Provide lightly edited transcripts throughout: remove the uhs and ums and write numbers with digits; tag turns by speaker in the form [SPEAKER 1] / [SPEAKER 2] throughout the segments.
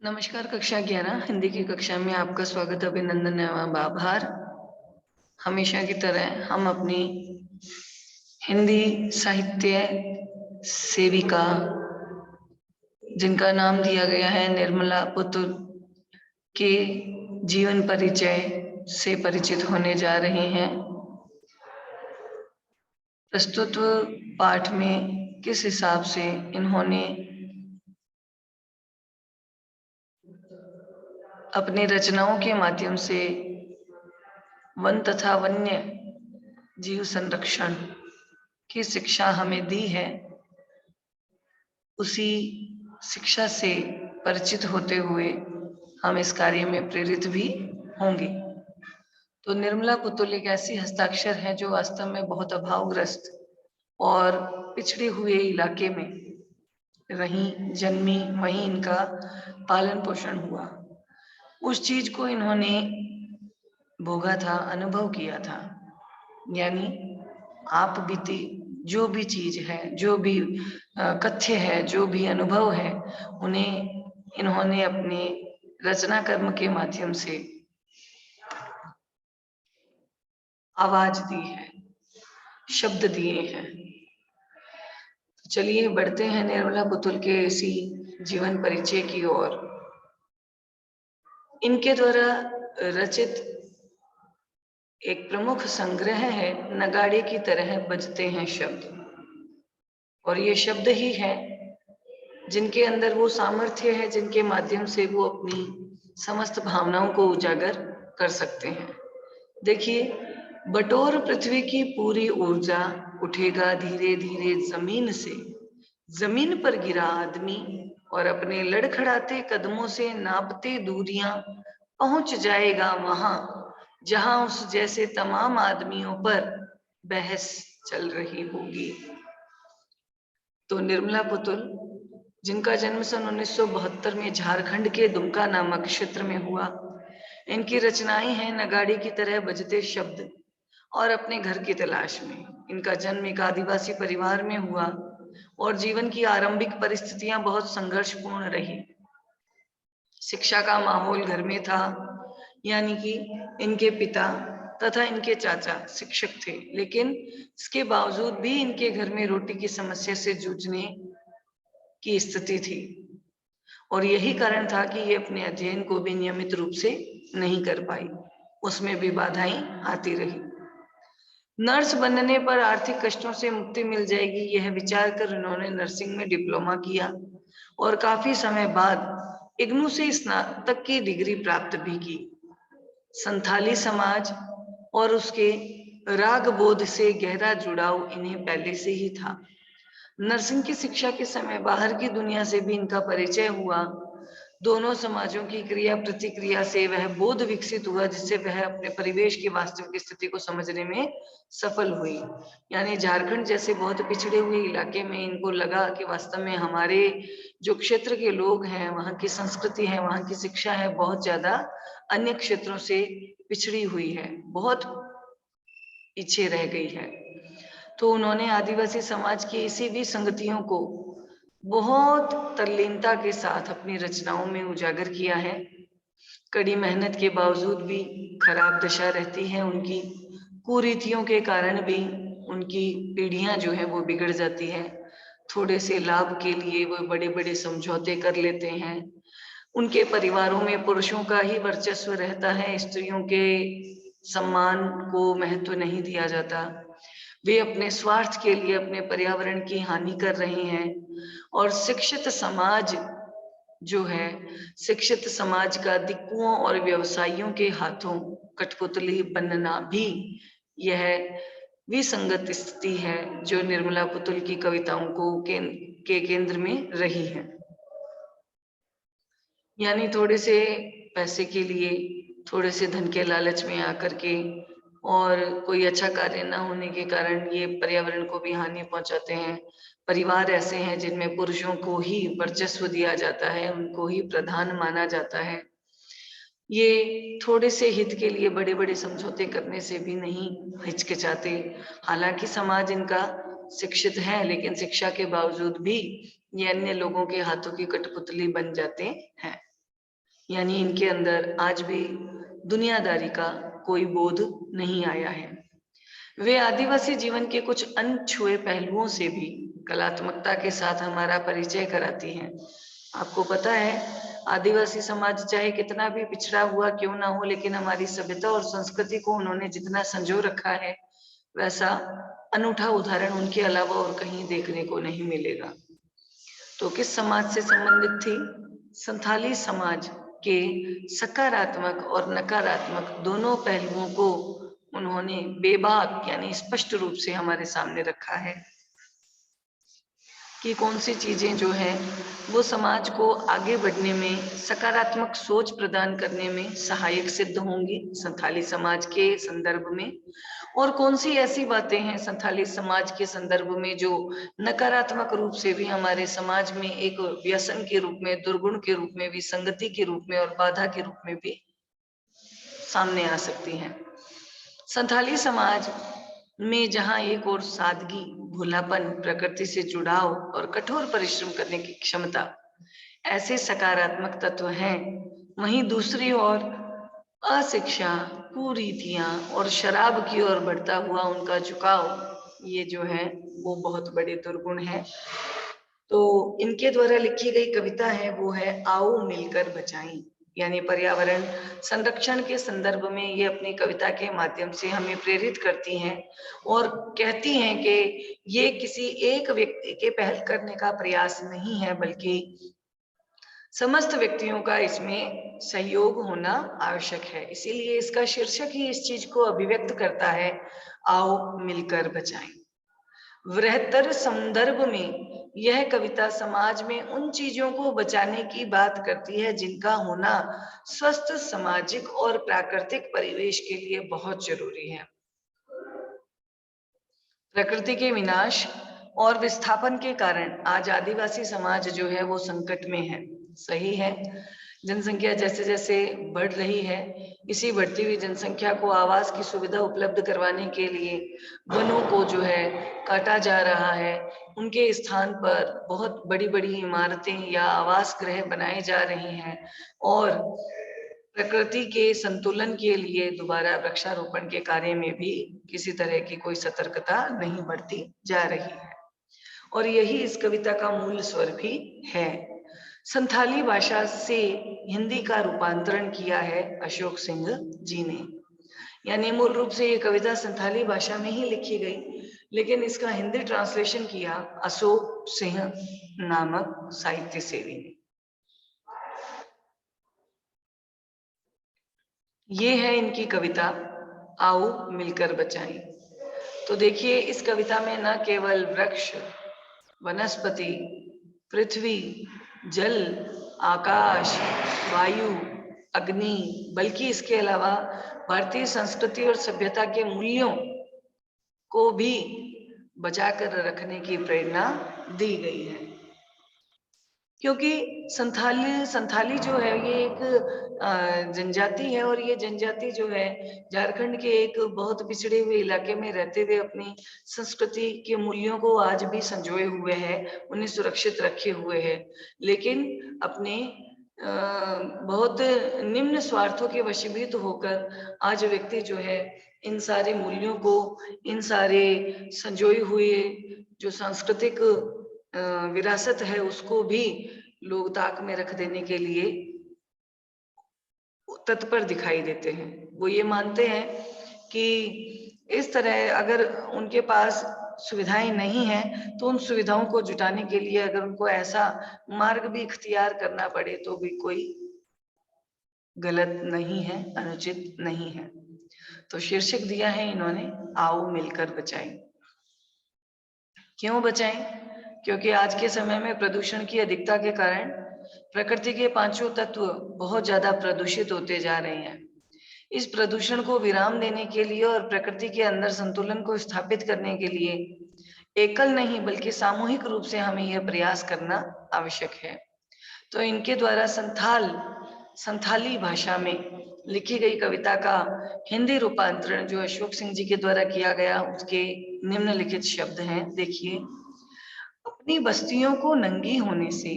[SPEAKER 1] नमस्कार। कक्षा 11 हिंदी की कक्षा में आपका स्वागत, अभिनंदन एवं आभार। हमेशा की तरह हम अपनी हिंदी साहित्य सेविका, जिनका नाम दिया गया है निर्मला पुतुल, के जीवन परिचय से परिचित होने जा रहे हैं। प्रस्तुत पाठ में किस हिसाब से इन्होंने अपनी रचनाओं के माध्यम से वन तथा वन्य जीव संरक्षण की शिक्षा हमें दी है, उसी शिक्षा से परिचित होते हुए हम इस कार्य में प्रेरित भी होंगे। तो निर्मला पुतुल एक ऐसी हस्ताक्षर है जो वास्तव में बहुत अभावग्रस्त और पिछड़े हुए इलाके में रही, जन्मी, वहीं इनका पालन पोषण हुआ। उस चीज को इन्होंने भोगा था, अनुभव किया था। यानी आप बीती जो भी चीज है, जो भी कथ्य है, जो भी अनुभव है, उन्हें इन्होंने अपने रचना कर्म के माध्यम से आवाज दी है, शब्द दिए हैं। तो चलिए बढ़ते हैं निर्मला पुतुल के इसी जीवन परिचय की ओर। इनके द्वारा रचित एक प्रमुख संग्रह है नगाड़े की तरह बजते हैं शब्द, और ये शब्द ही है जिनके अंदर वो सामर्थ्य है जिनके माध्यम से वो अपनी समस्त भावनाओं को उजागर कर सकते हैं। देखिए, बटोर पृथ्वी की पूरी ऊर्जा, उठेगा धीरे धीरे जमीन से, जमीन पर गिरा आदमी और अपने लड़खड़ाते कदमों से नापते दूरियां पहुंच जाएगा वहां जहां उस जैसे तमाम आदमियों पर बहस चल रही होगी। तो निर्मला पुतुल, जिनका जन्म सन 1972 में झारखंड के दुमका नामक क्षेत्र में हुआ, इनकी रचनाएं हैं नगाड़े की तरह बजते शब्द और अपने घर की तलाश में। इनका जन्म एक आदिवासी परिवार में हुआ और जीवन की आरंभिक परिस्थितियां बहुत संघर्षपूर्ण रही। शिक्षा का माहौल घर में था, यानी कि इनके पिता तथा इनके चाचा शिक्षक थे, लेकिन इसके बावजूद भी इनके घर में रोटी की समस्या से जूझने की स्थिति थी, और यही कारण था कि ये अपने अध्ययन को भी नियमित रूप से नहीं कर पाई, उसमें भी बाधाएं आती रही। नर्स बनने पर आर्थिक कष्टों से मुक्ति मिल जाएगी, यह विचार कर उन्होंने नर्सिंग में डिप्लोमा किया और काफी समय बाद इग्नू से स्नातक की डिग्री प्राप्त भी की। संथाली समाज और उसके राग बोध से गहरा जुड़ाव इन्हें पहले से ही था। नर्सिंग की शिक्षा के समय बाहर की दुनिया से भी इनका परिचय हुआ। दोनों समाजों की क्रिया प्रतिक्रिया से वह बोध विकसित हुआ जिससे वह अपने परिवेश की वास्तविक स्थिति को समझने में सफल हुई। यानी झारखंड जैसे बहुत पिछड़े हुए इलाके में इनको लगा कि वास्तव में हमारे जो क्षेत्र के लोग हैं, वहाँ की संस्कृति है, वहाँ की शिक्षा है, बहुत ज्यादा अन्य क्षेत्रों से पिछड़ी हुई है, बहुत पीछे रह गई है। तो उन्होंने आदिवासी समाज की इसी भी संगतियों को बहुत तल्लीनता के साथ अपनी रचनाओं में उजागर किया है। कड़ी मेहनत के बावजूद भी खराब दशा रहती है उनकी, कुरीतियों के कारण भी उनकी पीढ़ियां जो है वो बिगड़ जाती है। थोड़े से लाभ के लिए वो बड़े बड़े समझौते कर लेते हैं। उनके परिवारों में पुरुषों का ही वर्चस्व रहता है, स्त्रियों के सम्मान को महत्व नहीं दिया जाता। वे अपने स्वार्थ के लिए अपने पर्यावरण की हानि कर रहे हैं, और शिक्षित समाज जो है, शिक्षित समाज का दिक्कुओं और व्यवसायियों के हाथों कठपुतली बनना भी यह विसंगत स्थिति है जो निर्मला पुतुल की कविताओं को के केंद्र में रही है। यानी थोड़े से पैसे के लिए, थोड़े से धन के लालच में आकर के, और कोई अच्छा कार्य न होने के कारण ये पर्यावरण को भी हानि पहुंचाते हैं। परिवार ऐसे हैं जिनमें पुरुषों को ही वर्चस्व दिया जाता है, उनको ही प्रधान माना जाता है। ये थोड़े से हित के लिए बड़े बड़े समझौते करने से भी नहीं हिचकिचाते। हालांकि समाज इनका शिक्षित है, लेकिन शिक्षा के बावजूद भी ये अन्य लोगों के हाथों की कठपुतली बन जाते हैं। यानी इनके अंदर आज भी दुनियादारी का कोई बोध नहीं आया है। वे आदिवासी जीवन के कुछ अनछुए पहलुओं से भी कलात्मकता के साथ हमारा परिचय कराती हैं। आपको पता है, आदिवासी समाज चाहे कितना भी पिछड़ा हुआ क्यों ना हो, लेकिन हमारी सभ्यता और संस्कृति को उन्होंने जितना संजो रखा है, वैसा अनूठा उदाहरण उनके अलावा और कहीं देखने को नहीं मिलेगा। तो किस समाज से संबंधित थी? संथाली समाज के सकारात्मक और नकारात्मक दोनों पहलुओं को उन्होंने बेबाक यानी स्पष्ट रूप से हमारे सामने रखा है कि कौन सी चीजें जो है वो समाज को आगे बढ़ने में, सकारात्मक सोच प्रदान करने में सहायक सिद्ध होंगी संथाली समाज के संदर्भ में, और कौन सी ऐसी बातें हैं संथाली समाज के संदर्भ में जो नकारात्मक रूप से भी हमारे समाज में एक व्यसन के रूप में, दुर्गुण के रूप में, विसंगति के रूप में और बाधा के रूप में भी सामने आ सकती हैं। संथाली समाज में जहां एक और सादगी, भोलापन, प्रकृति से जुड़ाव और कठोर परिश्रम करने की क्षमता ऐसे सकारात्मक तत्व हैं, वहीं दूसरी ओर अशिक्षा, कुरीतियां और शराब की ओर बढ़ता हुआ उनका झुकाव, ये जो है वो बहुत बड़े दुर्गुण है। तो इनके द्वारा लिखी गई कविता है वो है आओ मिलकर बचाएं, यानी पर्यावरण संरक्षण के संदर्भ में ये अपनी कविता के माध्यम से हमें प्रेरित करती हैं और कहती हैं कि ये किसी एक व्यक्ति के पहल करने का प्रयास नहीं है, बल्कि समस्त व्यक्तियों का इसमें सहयोग होना आवश्यक है। इसीलिए इसका शीर्षक ही इस चीज को अभिव्यक्त करता है, आओ मिलकर बचाएं। वृहत्तर संदर्भ में यह कविता समाज में उन चीजों को बचाने की बात करती है जिनका होना स्वस्थ सामाजिक और प्राकृतिक परिवेश के लिए बहुत जरूरी है। प्रकृति के विनाश और विस्थापन के कारण आज आदिवासी समाज जो है वो संकट में है। सही है, जनसंख्या जैसे जैसे बढ़ रही है, इसी बढ़ती हुई जनसंख्या को आवास की सुविधा उपलब्ध करवाने के लिए वनों को जो है काटा जा रहा है, उनके स्थान पर बहुत बड़ी बड़ी इमारतें या आवास गृह बनाए जा रहे हैं और प्रकृति के संतुलन के लिए दोबारा वृक्षारोपण के कार्य में भी किसी तरह की कोई सतर्कता नहीं बरती जा रही है। और यही इस कविता का मूल स्वर भी है। संथाली भाषा से हिंदी का रूपांतरण किया है अशोक सिंह जी ने, यानी मूल रूप से ये कविता संथाली भाषा में ही लिखी गई, लेकिन इसका हिंदी ट्रांसलेशन किया अशोक सिंह नामक साहित्य सेवी ने। ये है इनकी कविता आओ मिलकर बचाएं। तो देखिए, इस कविता में न केवल वृक्ष, वनस्पति, पृथ्वी, जल, आकाश, वायु, अग्नि, बल्कि इसके अलावा भारतीय संस्कृति और सभ्यता के मूल्यों को भी बचाकर रखने की प्रेरणा दी गई है। क्योंकि संथाली जो है ये एक जनजाति है और ये जनजाति जो है झारखंड के एक बहुत पिछड़े हुए इलाके में रहते हुए अपनी संस्कृति के मूल्यों को आज भी संजोए हुए है, उन्हें सुरक्षित रखे हुए है, लेकिन अपने बहुत निम्न स्वार्थों के वशीभूत होकर आज व्यक्ति जो है इन सारे मूल्यों को, इन सारे संजोए हुए जो सांस्कृतिक विरासत है उसको भी लोग ताक में रख देने के लिए तत्पर दिखाई देते हैं। वो ये मानते हैं कि इस तरह अगर उनके पास सुविधाएं नहीं हैं तो उन सुविधाओं को जुटाने के लिए अगर उनको ऐसा मार्ग भी इख्तियार करना पड़े तो भी कोई गलत नहीं है, अनुचित नहीं है। तो शीर्षक दिया है इन्होंने आओ मिलकर बचाएं। क्यों बचाएं? क्योंकि आज के समय में प्रदूषण की अधिकता के कारण प्रकृति के पांचों तत्व बहुत ज्यादा प्रदूषित होते जा रहे हैं। इस प्रदूषण को विराम देने के लिए और प्रकृति के अंदर संतुलन को स्थापित करने के लिए एकल नहीं बल्कि सामूहिक रूप से हमें यह प्रयास करना आवश्यक है। तो इनके द्वारा संथाली भाषा में लिखी गई कविता का हिंदी रूपांतरण जो अशोक सिंह जी के द्वारा किया गया, उसके निम्नलिखित शब्द हैं, देखिए। अपनी बस्तियों को नंगी होने से,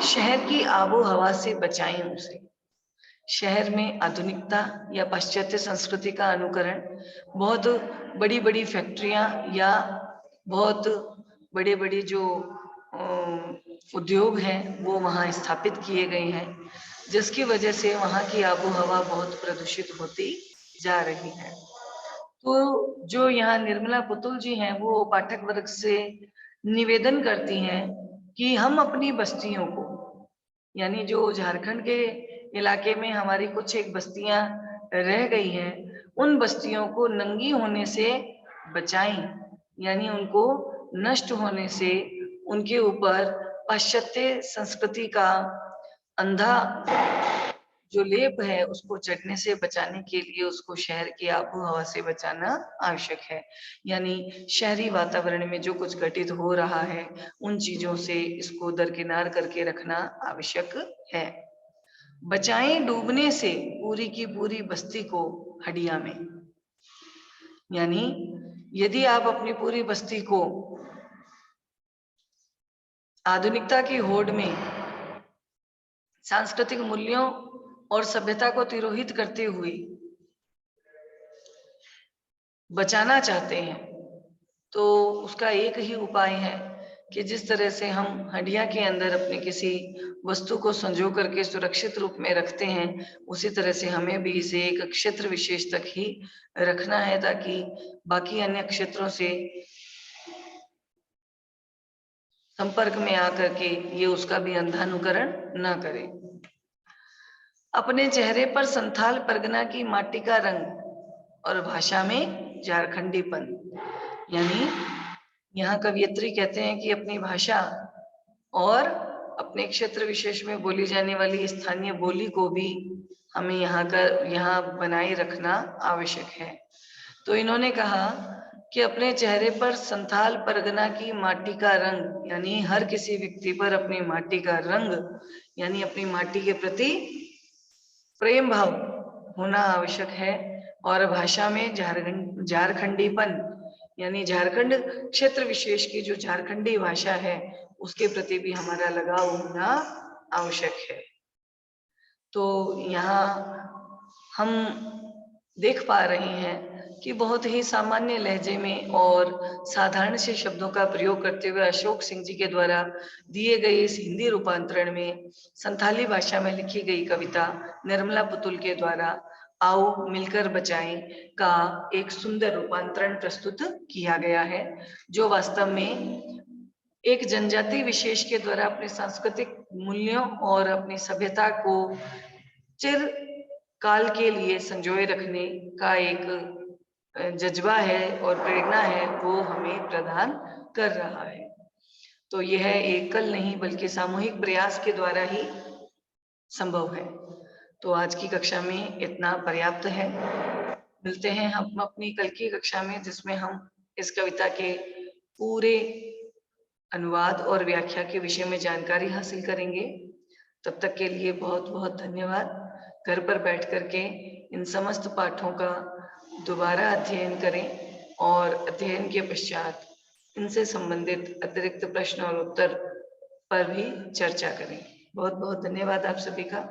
[SPEAKER 1] शहर की आबो हवा से बचाएं उसे। शहर में आधुनिकता या पाश्चात्य संस्कृति का अनुकरण, बहुत बड़ी बड़ी फैक्ट्रियां या बहुत बड़े बड़े जो उद्योग हैं वो वहाँ स्थापित किए गए हैं, जिसकी वजह से वहाँ की आबो हवा बहुत प्रदूषित होती जा रही है। तो जो यहाँ निर्मला पुतुल जी हैं वो पाठक वर्ग से निवेदन करती हैं कि हम अपनी बस्तियों को, यानी जो झारखंड के इलाके में हमारी कुछ एक बस्तियां रह गई हैं, उन बस्तियों को नंगी होने से बचाएं, यानी उनको नष्ट होने से, उनके ऊपर पाश्चात्य संस्कृति का अंधा जो लेप है उसको चढ़ने से बचाने के लिए उसको शहर की आबो हवा से बचाना आवश्यक है। यानी शहरी वातावरण में जो कुछ घटित हो रहा है उन चीजों से इसको दरकिनार करके रखना आवश्यक है। बचाएं डूबने से पूरी की पूरी बस्ती को हडिया में। यानी यदि आप अपनी पूरी बस्ती को आधुनिकता की होड़ में सांस्कृतिक मूल्यों और सभ्यता को तिरोहित करते हुए बचाना चाहते हैं, तो उसका एक ही उपाय है कि जिस तरह से हम हंडिया के अंदर अपनी किसी वस्तु को संजो करके सुरक्षित रूप में रखते हैं, उसी तरह से हमें भी इसे एक क्षेत्र विशेष तक ही रखना है, ताकि बाकी अन्य क्षेत्रों से संपर्क में आकर के ये उसका भी अंधानुकरण न करे। अपने चेहरे पर संथाल परगना की माटी का रंग और भाषा में झारखंडीपन, यानी यहाँ कवियत्री कहते हैं कि अपनी भाषा और अपने क्षेत्र विशेष में बोली जाने वाली स्थानीय बोली को भी हमें यहाँ बनाए रखना आवश्यक है। तो इन्होंने कहा कि अपने चेहरे पर संथाल परगना की माटी का रंग, यानी हर किसी व्यक्ति पर अपनी माटी का रंग, यानी अपनी माटी के प्रति प्रेम भाव होना आवश्यक है। और भाषा में झारखंडीपन, यानी झारखंड क्षेत्र विशेष की जो झारखंडी भाषा है उसके प्रति भी हमारा लगाव होना आवश्यक है। तो यहाँ हम देख पा रहे हैं कि बहुत ही सामान्य लहजे में और साधारण से शब्दों का प्रयोग करते हुए अशोक सिंह जी के द्वारा दिए गए इस हिंदी रूपांतरण में संथाली भाषा में लिखी गई कविता निर्मला पुतुल के द्वारा आओ मिलकर बचाएं का एक सुंदर रूपांतरण प्रस्तुत किया गया है, जो वास्तव में एक जनजाति विशेष के द्वारा अपने सांस्कृतिक मूल्यों और अपनी सभ्यता को चिर काल के लिए संजोए रखने का एक जज्बा है और प्रेरणा है, वो हमें प्रदान कर रहा है। तो यह एकल नहीं बल्कि सामूहिक प्रयास के द्वारा ही संभव है। तो आज की कक्षा में इतना पर्याप्त है। मिलते हैं हम अपनी कल की कक्षा में, जिसमें हम इस कविता के पूरे अनुवाद और व्याख्या के विषय में जानकारी हासिल करेंगे। तब तक के लिए बहुत बहुत धन्यवाद। घर पर बैठ करके इन समस्त पाठों का दोबारा अध्ययन करें और अध्ययन के पश्चात इनसे संबंधित अतिरिक्त प्रश्न और उत्तर पर भी चर्चा करें। बहुत बहुत धन्यवाद आप सभी का।